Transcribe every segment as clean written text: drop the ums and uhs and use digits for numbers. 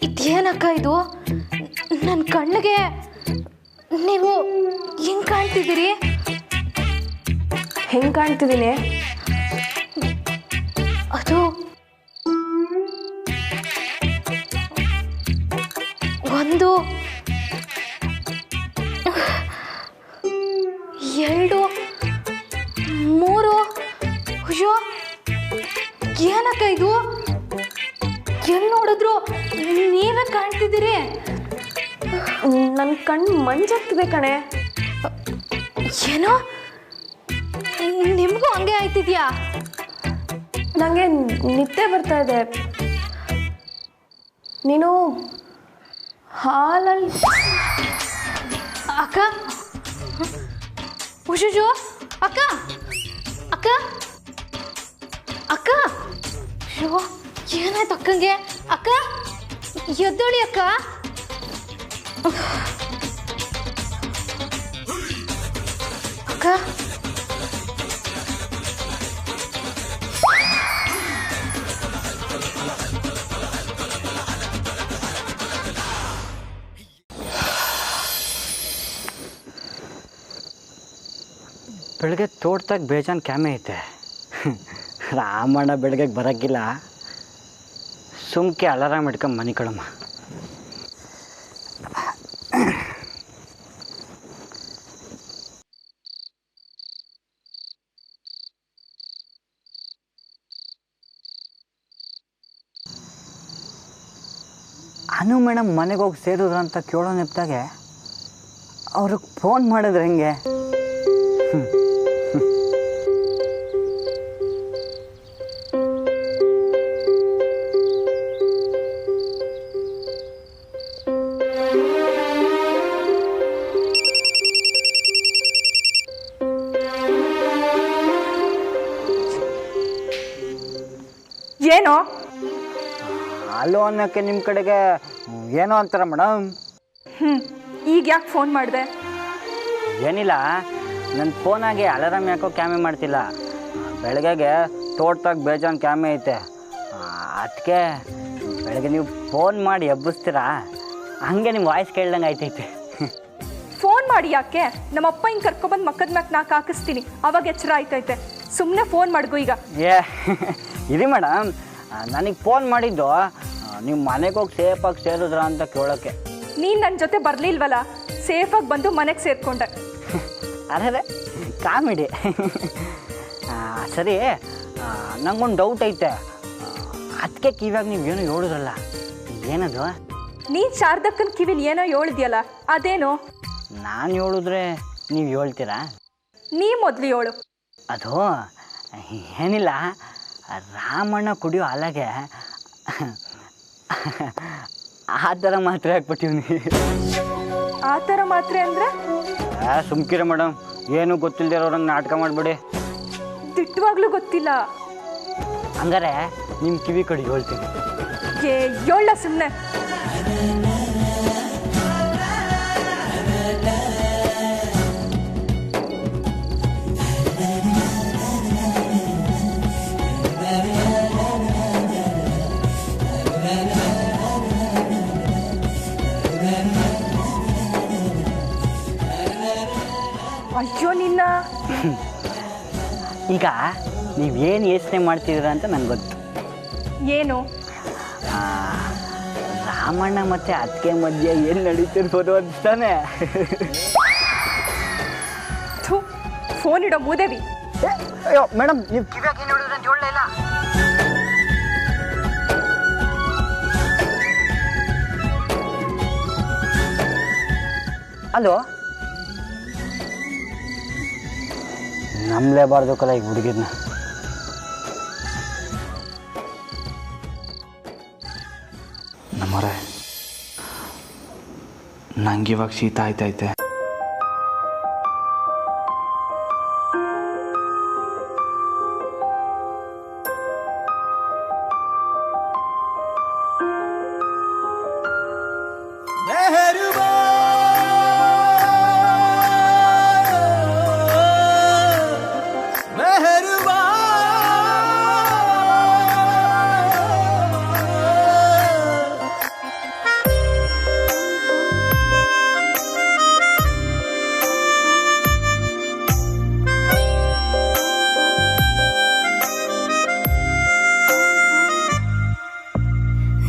ಇದೇನಕ್ಕ ಇದು? ನನ್ನ ಕಣ್ಣಿಗೆ ನೀವು ಹೆಂಗ್ ಕಾಣ್ತಿದ್ದೀರಿ? ಹೆಂಗೆ ಕಾಣ್ತಿದ್ದೀನಿ? ಅದು ಒಂದು ಎರಡು ಮೂರು. ಅಯ್ಯೋ ಏನಕ್ಕ ಇದು? ಎಲ್ಲಿ ನೋಡಿದ್ರು ನೀವೇ ಕಾಣ್ತಿದ್ದೀರಿ. ನನ್ನ ಕಣ್ಣು ಮಂಜಾಗ್ತಿದೆ ಕಣೆ. ಏನೋ ನಿಮಗೂ ಹಂಗೆ ಆಯ್ತಿದ್ಯಾ? ನನಗೆ ನಿದ್ದೆ ಬರ್ತಾ ಇದೆ. ನೀನು ಹಾಲಲ್ಲಿ ಅಕ್ಕ, ಉಶುಜು ಅಕ್ಕ, ಅಕ್ಕ, ಅಕ್ಕ. ಅಯ್ಯೋ ಏನಾಯ್ತು ಅಕ್ಕಂಗೆ? ಅಕ್ಕ ಎದ್ದೋಳಿ ಅಕ್ಕ. ಅಕ್ಕ ಬೆಳಗ್ಗೆ ತೋಟದಾಗ ಬೇಜಾನ್ ಕ್ಯಾಮೆ ಐತೆ. ರಾಮಣ್ಣ ಬೆಳಗ್ಗೆಗೆ ಬರೋಕ್ಕಿಲ್ಲ. ಸುಮ್ಕೆ ಅಲಾರಾಮ್ ಇಟ್ಕೊಂಡು ಮನೆ ಕಳಮ್ಮ. ಅನು ಮೇಡಮ್ ಮನೆಗೆ ಹೋಗಿ ಸೇರಿದ್ರು ಅಂತ ಕೇಳೋ ನೆಪ್ದಾಗೆ ಅವ್ರಿಗೆ ಫೋನ್ ಮಾಡಿದ್ರೆ ಹೆಂಗೆ? ಏನೋ ಅಲ್ಲೋ ಅನ್ನೋಕ್ಕೆ ನಿಮ್ಮ ಕಡೆಗೆ ಏನೋ ಅಂತಾರ ಮೇಡಮ್. ಈಗ ಯಾಕೆ ಫೋನ್ ಮಾಡಿದೆ? ಏನಿಲ್ಲ, ನನ್ನ ಫೋನಾಗೆ ಅಲಾರಾಮ್ ಯಾಕೋ ಕ್ಯಾಮೆ ಮಾಡ್ತಿಲ್ಲ. ಬೆಳಗ್ಗೆಗೆ ತೋಟದಾಗ ಬೇಜಾನ್ ಕ್ಯಾಮೆ ಐತೆ. ಅದಕ್ಕೆ ಬೆಳಗ್ಗೆ ನೀವು ಫೋನ್ ಮಾಡಿ ಎಬ್ಬಿಸ್ತೀರಾ, ಹಂಗೆ ನಿಮ್ಮ ವಾಯ್ಸ್ ಕೇಳ್ದಂಗೆ ಆಯ್ತೈತೆ. ಫೋನ್ ಮಾಡಿ ಯಾಕೆ? ನಮ್ಮಪ್ಪ ಹಿಂಗೆ ಕರ್ಕೊಬಂದು ಮಕ್ಕದ ಮ್ಯಾಕೆ ನಾಲ್ಕು ಹಾಕಿಸ್ತೀನಿ, ಅವಾಗ ಎಚ್ಚರ ಆಯ್ತೈತೆ. ಸುಮ್ಮನೆ ಫೋನ್ ಮಾಡ್ಗು ಈಗ. ಇರಿ ಮೇಡಮ್, ನನಗೆ ಫೋನ್ ಮಾಡಿದ್ದು ನೀವು ಮನೆಗೆ ಹೋಗಿ ಸೇಫಾಗಿ ಸೇರಿದ್ರ ಅಂತ ಕೇಳೋಕ್ಕೆ. ನೀನು ನನ್ನ ಜೊತೆ ಬರಲಿಲ್ವಲ್ಲ, ಸೇಫಾಗಿ ಬಂದು ಮನೆಗೆ ಸೇರಿಕೊಂಡೆ. ಅದೇ ಕಾಮಿಡಿ. ಸರಿ, ನಂಗೊಂದು ಡೌಟ್ ಐತೆ. ಅದಕ್ಕೆ ಕಿವ್ಯಾಗ ನೀವೇನು ಹೇಳಿದ್ರಲ್ಲ, ಏನದು? ನೀನು ಶಾರದಕ್ಕನ ಕಿವಿಲಿ ಏನೋ ಹೇಳಿದ್ಯಲ್ಲ, ಅದೇನು? ನಾನು ಹೇಳಿದ್ರೆ ನೀವು ಹೇಳ್ತೀರಾ? ನೀ ಮೊದಲು ಹೇಳು. ಅದು ಏನಿಲ್ಲ, ರಾಮಣ್ಣ ಕುಡಿಯೋ ಹಾಲಾಗೆ ಆ ಥರ ಮಾತ್ರೆ ಹಾಕ್ಬಿಟ್ಟಿವ್ನಿ. ಆ ಥರ ಮಾತ್ರೆ ಅಂದರೆ? ಸುಮ್ಕಿರ ಮೇಡಮ್, ಏನೂ ಗೊತ್ತಿಲ್ದಿರೋರಂಗೆ ನಾಟಕ ಮಾಡಿಬಿಡಿ. ದಿಟ್ಟವಾಗ್ಲೂ ಗೊತ್ತಿಲ್ಲ. ಹಂಗಾರೆ ನಿಮ್ಮ ಕಿವಿ ಕಡೆ ಹೇಳ್ತೀನಿ. ಹೇಳ ಸುಮ್ಮನೆ. ಅಯ್ಯೋ ನಿನ್ನ. ಈಗ ನೀವೇನು ಯೋಚನೆ ಮಾಡ್ತಿದ್ದೀರ ಅಂತ ನನಗೆ ಗೊತ್ತು. ಏನು? ರಾಮಣ್ಣ ಮತ್ತು ಅತ್ತಿಗೆ ಮಧ್ಯೆ ಏನು ನಡೀತಿರ್ಬೋದು ಅಂತಾನೆ. ಫೋನ್ ಇಡೋ ಮೂದೇವಿ. ಅಯ್ಯೋ ಮೇಡಮ್, ನೀವು ಕಿವ್ಯಾಗ ಏನು ಹೇಳಿದ್ರೆ ಅಂತ ಹೇಳಲೇ ಇಲ್ಲ. ಅಲೋ, ನಂಬಲೇಬಾರ್ದು ಕಲ ಈಗ ಹುಡುಗಿರ್ನ. ನಮ್ಮರೆ ನಂಗಿವಾಗ ಶೀತ ಆಯ್ತೈತೆ.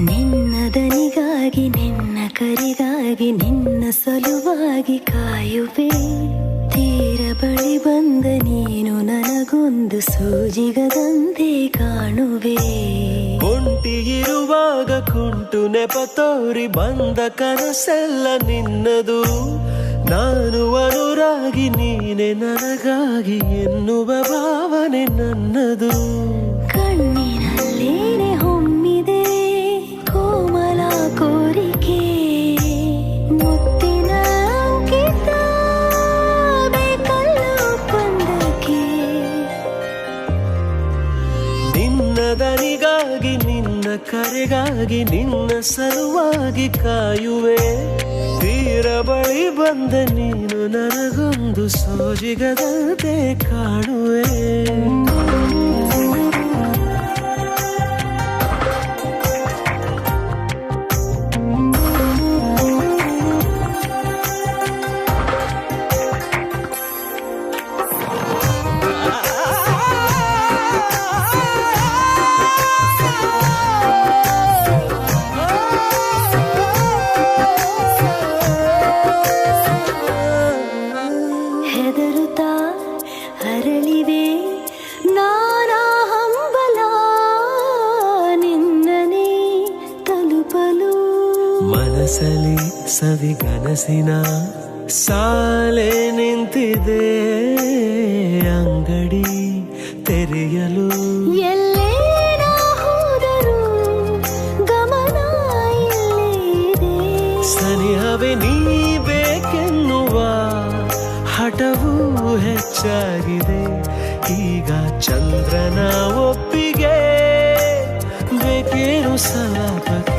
ನಿನ್ನ ದನಿಗಾಗಿ ನಿನ್ನ ಕರೆಗಾಗಿ ನಿನ್ನ ಸಲುವಾಗಿ ಕಾಯುವೆ. ತೀರ ಬಳಿ ಬಂದ ನೀನು ನನಗೊಂದು ಸೂಜಿಗದಂತೆ ಕಾಣುವೆ. ಒಂಟಿಗಿರುವಾಗ ಕುಂಟು ನೆಪ ತೋರಿ ಬಂದ ಕನಸೆಲ್ಲ ನಿನ್ನದು. ನಾನು ಅನುರಾಗಿ ನೀನೆ ನನಗಾಗಿ ಎನ್ನುವ ಭಾವನೆ ನನ್ನದು. ಕಣ್ಣಿನಲ್ಲೇನೆ ಹೊಮ್ಮಿದೆ ಕೋಮಲ ಕೋರಿಕೆ. ಮುತ್ತಿನ ಅಂಕಿತ ಬೇಕಲ್ಲ ಒಪ್ಪಂದಕ್ಕೆ. ನಿನ್ನ ದನಿಗಾಗಿ ನಿನ್ನ ಕರೆಗಾಗಿ ನಿನ್ನ ಸಲುವಾಗಿ ಕಾಯುವೆ. ತೀರ ಬಳಿ ಬಂದ ನೀನು ನನಗೊಂದು ಸೋಜಿಗದಂತೆ ಕಾಣುವೆ. ಹೆದರುತ್ತಾ ಅರಳಿವೆ ನಾನಾ ಹಂಬಲ ನಿನ್ನನೇ ತಲುಪಲು. ಮನಸಲಿ ಸವಿಗನಸಿನ ಸಾಲೆ ನಿಂತಿದೆ ಅಂಗಡಿ ತೆರೆಯಲು. ಎಲ್ಲೇ ನಾ ಹೋದರೂ ಗಮನ ಇಲ್ಲೇ ಇದೆ. ಸನಿಹವೇ ನೀ ಬೇಕೆನ್ನುವ ಹಠವೂ ಹೆಚ್ಚಾಗಿದೆ. ಈಗ ಚಂದ್ರನ ಒಪ್ಪಿಗೆ ಬೇಕೇನು ಸಲಾಪಕ್ಕೆ.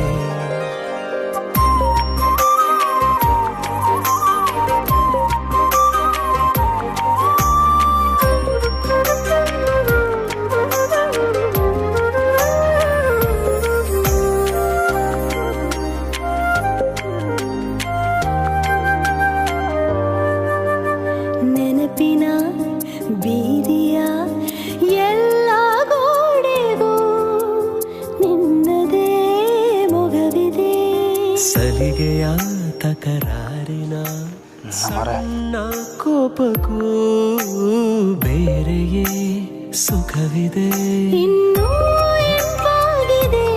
ನೆನಪಿನ ಬೀದಿಯ ಎಲ್ಲ ಗೋಡೆಗೂ ನಿನ್ನದೇ ಮೊಗವಿದೆ. ಸಲಿಗೆಯ ತಕರಾರಿನ ಸಣ್ಣ ಕೋಪಕ್ಕೂ ಬೇರೆಯೇ ಸುಖವಿದೆ. ಇನ್ನೂ ಎಂಪಾಗಿದೆ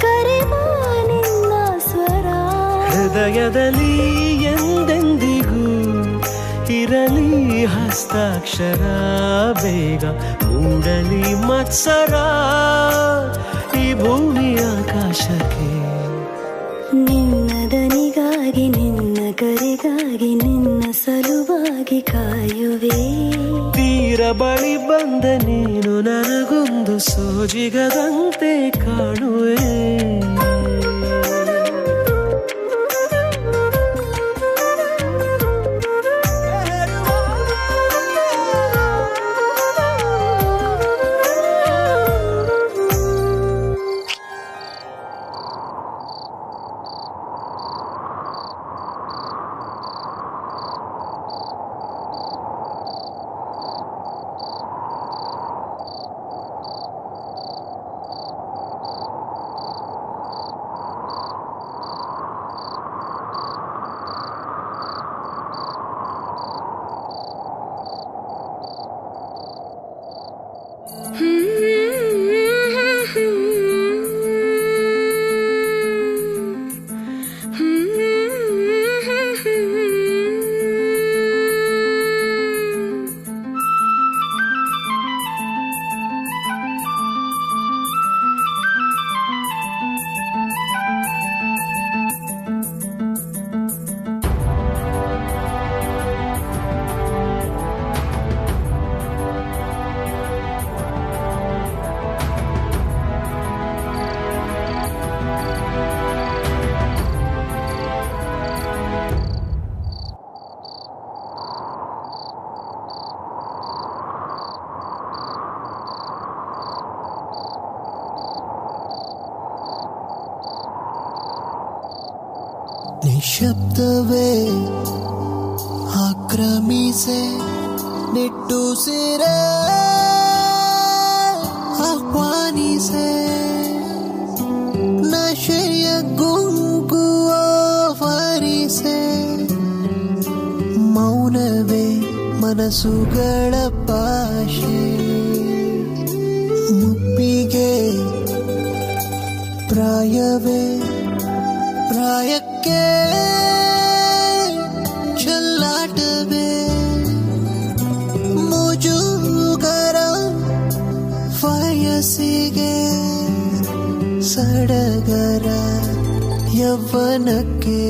ಕರೆವ ನಿನ್ನ ಸ್ವರ. ಹೃದಯದಲ್ಲಿ ಎಂದೆಂದಿಗೂ ಇರಲಿ ಹಸ್ತಾಕ್ಷರ. ಬೇಗ ಮೂಡಲಿ ಮತ್ಸರ ಈ ಭೂಮಿ ಆಕಾಶಕ್ಕೆ. ನಿನ್ನ ದನಿಗಾಗಿ ನಿನ್ನ ಕರೆಗಾಗಿ ನಿನ್ನ ಸಲುವಾಗಿ ಕಾಯುವೆ. ತೀರ ಬಳಿ ಬಂದ ನೀನು ನನಗೊಂದು ಸೋಜಿಗದಂತೆ ಕಾಣುವೆ. ನಿಶಬ್ದವೇ ಆಕ್ರಮಿಸೆ ನಿಟ್ಟುಸಿರೆ ಆಹ್ವಾನಿಸೆ. ಮನಸ್ಸುಗಳ ಭಾಷೆ ಮುಪ್ಪಿಗೆ ಪ್ರಾಯವೇ ಪ್ರಾಯಕ್ಕೆ ಚೆಲ್ಲಾಟವೇ ಮುಜುಗರ ವಯಸ್ಸಿಗೆ ಸಡಗರ ಯೌವನಕ್ಕೆ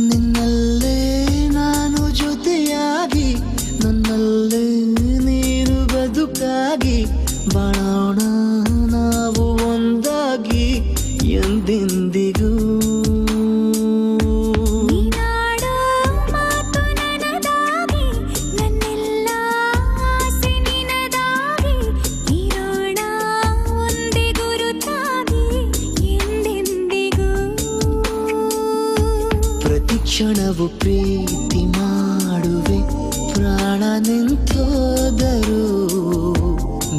ನಿನ್ನಲ್ಲೇ ನಾನು ಜೊತೆಯಾಗಿ ನನ್ನಲ್ಲೇ ನೀನು ಬದುಕಾಗಿ ಬಾಳೋಣ ನಾವು ಒಂದಾಗಿ ಎಂದೆಂದಿಗೂ ಕ್ಷಣವು ಪ್ರೀತಿ ಮಾಡುವೆ ಪ್ರಾಣ ನಿಂತೋದರು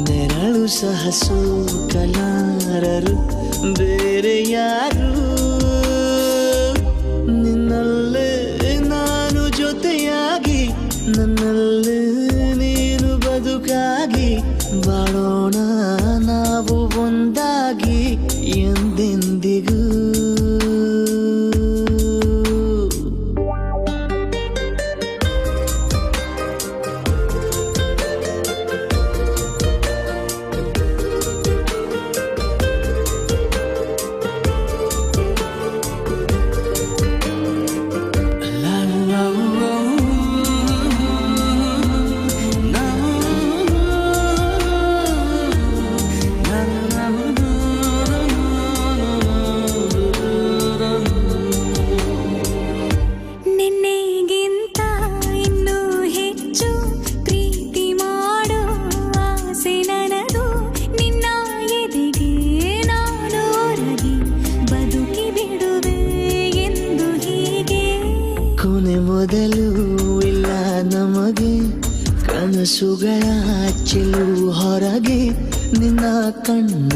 ನೆರಳು ಸಹ ಸೋಕಲಾರರು ಬೇರೆ ಯಾರು ನಿನ್ನಲ್ಲೇ ನಾನು ಜೊತೆಯಾಗಿ ನನ್ನಲ್ಲೇ ನೀನು ಬದುಕಾಗಿ ಬಾಳೋಣ ನಾವು ಒಂದಾಗಿ ಎಂದೆಂದಿಗೂ ಕನಸುಗಳ ಚೆಲುವು ಹೊರಗೆ ನಿನ್ನ ಕಣ್ಣ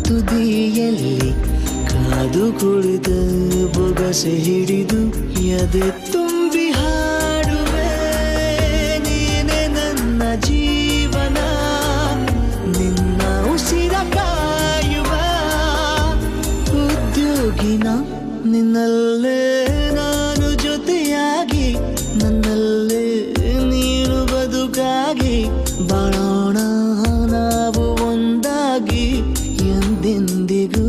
ತುದಿಯಲ್ಲಿ ಕಾದು ಕುಳಿತ ಬೊಗಸೆ ಹಿಡಿದು ಎದೆ ತುಂಬಿ ಹಾಡುವೆ ನೀನೆ ನನ್ನ ಜೀವನ ನಿನ್ನ ಉಸಿರ ಕಾಯುವ ಉದ್ಯೋಗಿನ ನಿನ್ನಲ್ಲೇ ನಾನು ಜೊತೆಯಾಗಿ ನನ್ನಲ್ಲೇ ನೀನು ಬದುಕಾಗಿ ಬಾಳೋಣ ನಾವು ಒಂದಾಗಿ ಎಂದೆಂದಿಗೂ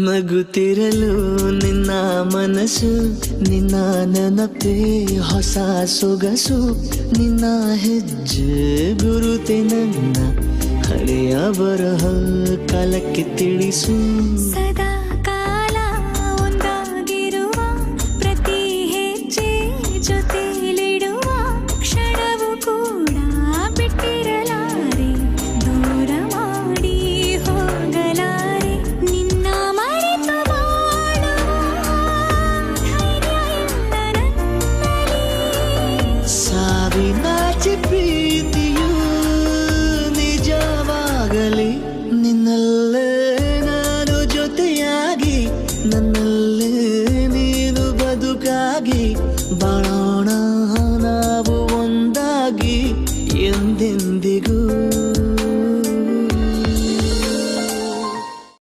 ನಗುತ್ತಿರಲು ನಿನ್ನ ಮನಸ್ಸು ನಿನ್ನ ನೆನಪೇ ಹೊಸ ಸೊಗಸು ನಿನ್ನ ಹೆಜ್ಜೆ ಗುರುತೆ ನನ್ನ ಹಳೆಯ ಬರಹ ಕಾಲಕ್ಕೆ ತಿಳಿಸು ಸದಾ ಕಾಲ ಒಂದಾಗಿರುವ ಪ್ರತಿ ಹೆಜ್ಜೆ ಜೊತೆಲಿಡುವ ಕ್ಷಣವು ಕೂಡ ಬಿಟ್ಟಿರಲಾರೆ ದೂರ ಮಾಡಿ ಹೋಗಲಾರೆ ನಿನ್ನ ಮರೆತು ಬಾಳುವ ಧೈರ್ಯ ಇಲ್ಲ ನನ್ನಲ್ಲಿ ಸಾವಿನಾಚೆ ಪ್ರೀತಿಯು ನಿಜವಾಗಲಿ ನಿನ್ನಲ್ಲೇ ನಾನು ಜೊತೆಯಾಗಿ ನನ್ನಲ್ಲೇ ನೀನು ಬದುಕಾಗಿ